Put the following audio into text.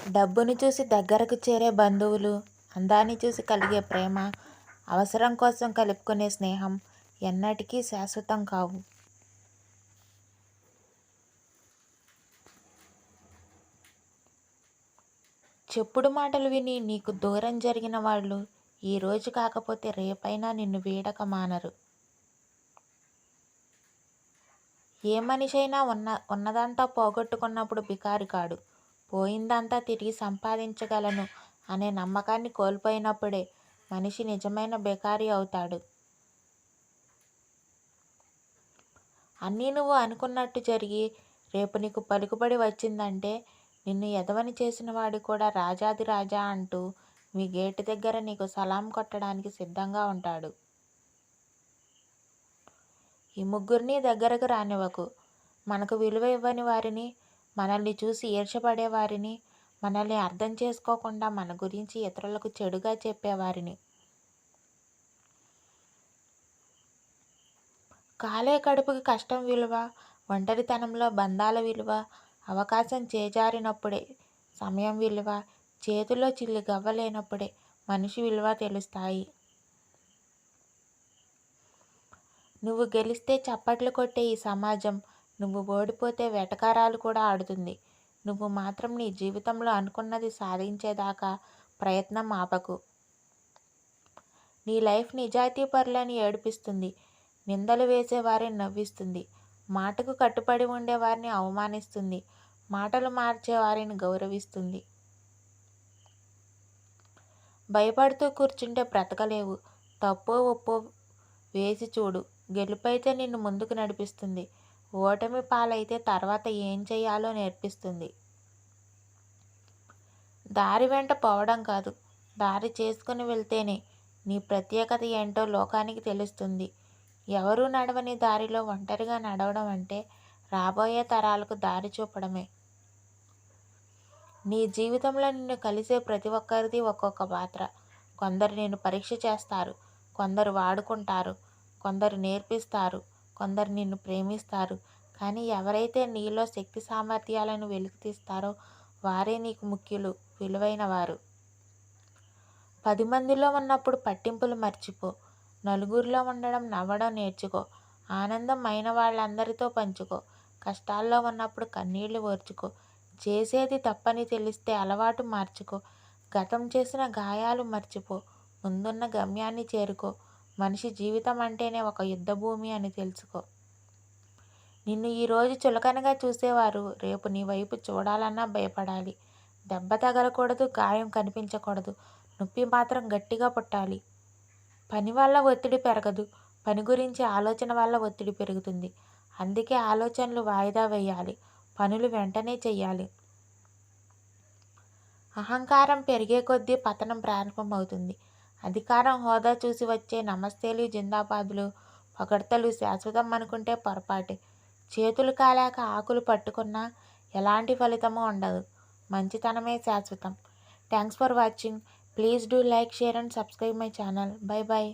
డబ్బును చూసి దగ్గరకు చేరే బంధువులు, అందాన్ని చూసి కలిగే ప్రేమ, అవసరం కోసం కలుపుకునే స్నేహం ఎన్నటికీ శాశ్వతం కావు. చెప్పుడు మాటలు విని నీకు దూరం జరిగిన వాళ్ళు ఈరోజు కాకపోతే రేపైనా నిన్ను వీడక మానరు. ఏ మనిషి అయినా ఉన్నదంతా పోగొట్టుకున్నప్పుడు బికారి కాడు. పోయిందంతా తిరిగి సంపాదించగలను అనే నమ్మకాన్ని కోల్పోయినప్పుడే మనిషి నిజమైన బికారి అవుతాడు. అన్నీ నువ్వు అనుకున్నట్టు జరిగి రేపు నీకు పలుకుబడి వచ్చిందంటే నిన్ను ఎదవని చేసిన వాడు కూడా రాజాది రాజా అంటూ మీ గేటు దగ్గర నీకు సలాం కొట్టడానికి సిద్ధంగా ఉంటాడు. ఈ ముగ్గురిని దగ్గరకు రానివ్వకు. మనకు విలువ ఇవ్వని వారిని, మనల్ని చూసి ఈర్ష్యపడే వారిని, మనల్ని అర్థం చేసుకోకుండా మన గురించి ఇతరులకు చెడుగా చెప్పేవారిని. కాలే కడుపుకి కష్టం విలువ, ఒంటరితనంలో బంధాల విలువ, అవకాశం చేజారినప్పుడే సమయం విలువ, చేతిలో చిల్లి గవ్వలేనప్పుడే మనిషి విలువ తెలుస్తాయి. నువ్వు గెలిస్తే చప్పట్లు కొట్టే ఈ సమాజం నువ్వు ఓడిపోతే వెటకారాలు కూడా ఆడుతుంది. నువ్వు మాత్రం నీ జీవితంలో అనుకున్నది సాధించేదాకా ప్రయత్నం ఆపకు. నీ లైఫ్ నిజాయితీ పరులని ఏడిపిస్తుంది, నిందలు వేసేవారిని నవ్విస్తుంది, మాటకు కట్టుబడి ఉండేవారిని అవమానిస్తుంది, మాటలు మార్చేవారిని గౌరవిస్తుంది. భయపడుతూ కూర్చుంటే బ్రతకలేవు. తప్పో ఒప్పో వేసి చూడు. గెలుపైతే నిన్ను ముందుకు నడిపిస్తుంది, ఓటమి పాలైతే తర్వాత ఏం చేయాలో నేర్పిస్తుంది. దారి వెంట పోవడం కాదు, దారి చేసుకుని వెళ్తేనే నీ ప్రత్యేకత ఏంటో లోకానికి తెలుస్తుంది. ఎవరూ నడవని దారిలో ఒంటరిగా నడవడం అంటే రాబోయే తరాలకు దారి చూపడమే. నీ జీవితంలో నిన్ను కలిసే ప్రతి ఒక్కరిది ఒక్కొక్క పాత్ర. కొందరు నిన్ను పరీక్ష చేస్తారు, కొందరు వాడుకుంటారు, కొందరు నేర్పిస్తారు, కొందరు నిన్ను ప్రేమిస్తారు. కానీ ఎవరైతే నీలో శక్తి సామర్థ్యాలను వెలికితీస్తారో వారే నీకు ముఖ్యులు, విలువైన వారు. 10 మందిలో ఉన్నప్పుడు పట్టింపులు మర్చిపో. నలుగురిలో ఉండడం, నవ్వడం నేర్చుకో. ఆనందం అయిన వాళ్ళందరితో పంచుకో. కష్టాల్లో ఉన్నప్పుడు కన్నీళ్లు ఓర్చుకో. చేసేది తప్పని తెలిస్తే అలవాటు మార్చుకో. గతం చేసిన గాయాలు మర్చిపో. ముందున్న గమ్యాన్ని చేరుకో. మనిషి జీవితం అంటేనే ఒక యుద్ధభూమి అని తెలుసుకో. నిన్ను ఈరోజు చులకనగా చూసేవారు రేపు నీ వైపు చూడాలన్నా భయపడాలి. దెబ్బ తగలకూడదు, గాయం కనిపించకూడదు, నొప్పి మాత్రం గట్టిగా పుట్టాలి. పని వల్ల ఒత్తిడి పెరగదు, పని గురించి ఆలోచన వల్ల ఒత్తిడి పెరుగుతుంది. అందుకే ఆలోచనలు వాయిదా వేయాలి, పనులు వెంటనే చెయ్యాలి. అహంకారం పెరిగే కొద్దీ పతనం ప్రారంభమవుతుంది. అధికారం, హోదా చూసి వచ్చే నమస్తేలు, జిందాబాదులు, పొగడ్తలు శాశ్వతం అనుకుంటే పొరపాటే. చేతులు కాలాక ఆకులు పట్టుకున్నా ఎలాంటి ఫలితమూ ఉండదు. మంచితనమే శాశ్వతం. Thanks for watching. Please do like, share and subscribe my channel. By by.